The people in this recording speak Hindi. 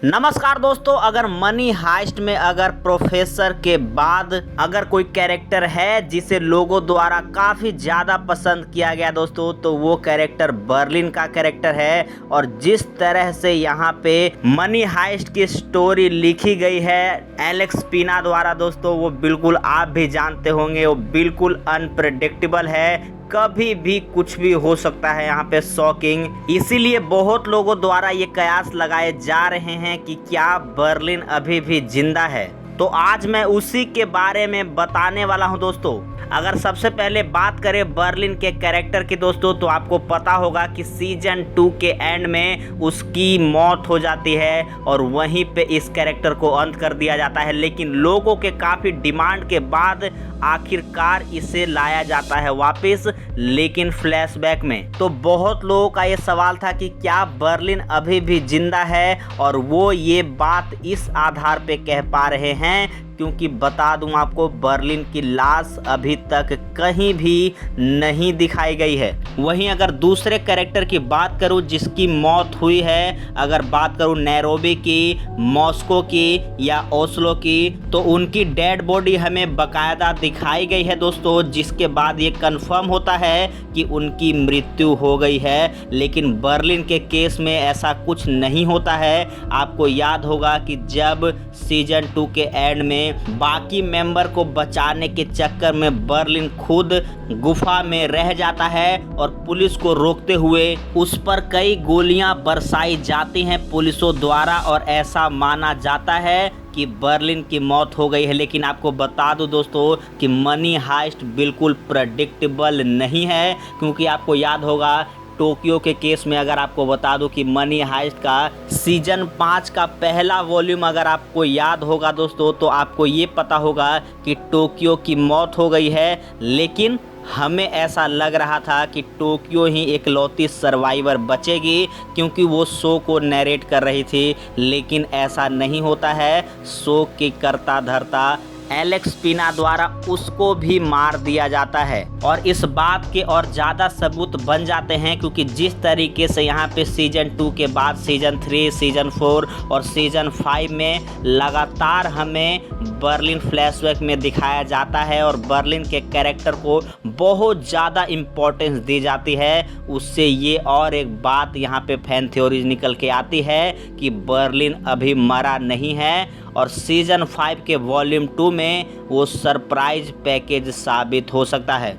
नमस्कार दोस्तों, अगर मनी हाइस्ट में अगर प्रोफेसर के बाद अगर कोई कैरेक्टर है जिसे लोगों द्वारा काफ़ी ज़्यादा पसंद किया गया दोस्तों, तो वो कैरेक्टर बर्लिन का कैरेक्टर है। और जिस तरह से यहाँ पे मनी हाइस्ट की स्टोरी लिखी गई है एलेक्स पिना द्वारा दोस्तों, वो बिल्कुल आप भी जानते होंगे, वो बिल्कुल अनप्रेडिक्टेबल है। कभी भी कुछ भी हो सकता है यहाँ पे, शॉकिंग। इसीलिए बहुत लोगों द्वारा ये कयास लगाए जा रहे हैं कि क्या बर्लिन अभी भी जिंदा है। तो आज मैं उसी के बारे में बताने वाला हूँ दोस्तों। अगर सबसे पहले बात करें बर्लिन के कैरेक्टर की दोस्तों, तो आपको पता होगा कि सीजन 2 के एंड में उसकी मौत हो जाती है और वहीं पे इस कैरेक्टर को अंत कर दिया जाता है। लेकिन लोगों के काफ़ी डिमांड के बाद आखिरकार इसे लाया जाता है वापस, लेकिन फ्लैशबैक में। तो बहुत लोगों का ये सवाल था कि क्या बर्लिन अभी भी जिंदा है, और वो ये बात इस आधार पे कह पा रहे हैं क्योंकि बता दूं आपको, बर्लिन की लाश अभी तक कहीं भी नहीं दिखाई गई है। वहीं अगर दूसरे कैरेक्टर की बात करूं जिसकी मौत हुई है, अगर बात करूं नैरोबी की, मॉस्को की या ओस्लो की, तो उनकी डेड बॉडी हमें बकायदा दिखाई गई है दोस्तों, जिसके बाद ये कंफर्म होता है कि उनकी मृत्यु हो गई है। लेकिन बर्लिन के केस में ऐसा कुछ नहीं होता है। आपको याद होगा कि जब सीजन 2 के एंड में बाकी मेंबर को बचाने के चक्कर में बर्लिन खुद गुफा में रह जाता है और पुलिस को रोकते हुए उस पर कई गोलियां बरसाई जाती हैं पुलिसों द्वारा, और ऐसा माना जाता है कि बर्लिन की मौत हो गई है। लेकिन आपको बता दूं दोस्तों कि मनी हाइस्ट बिल्कुल प्रेडिक्टेबल नहीं है, क्योंकि आपको याद होगा टोक्यो के केस में, अगर आपको बता दूं कि मनी हाइस्ट का सीजन 5 का पहला वॉल्यूम अगर आपको याद होगा दोस्तों, तो आपको ये पता होगा कि टोक्यो की मौत हो गई है। लेकिन हमें ऐसा लग रहा था कि टोक्यो ही इकलौती सर्वाइवर बचेगी, क्योंकि वो शो को नैरेट कर रही थी। लेकिन ऐसा नहीं होता है। शो की कर्ता धर्ता एलेक्स पिना द्वारा उसको भी मार दिया जाता है। और इस बात के और ज़्यादा सबूत बन जाते हैं, क्योंकि जिस तरीके से यहाँ पे सीजन 2 के बाद सीजन 3, सीजन 4 और सीजन 5 में लगातार हमें बर्लिन फ्लैशबैक में दिखाया जाता है और बर्लिन के कैरेक्टर को बहुत ज़्यादा इम्पोर्टेंस दी जाती है, उससे ये और एक बात यहाँ पे फैन थ्योरीज निकल के आती है कि बर्लिन अभी मरा नहीं है। और सीजन 5 के वॉल्यूम 2 में वो सरप्राइज पैकेज साबित हो सकता है।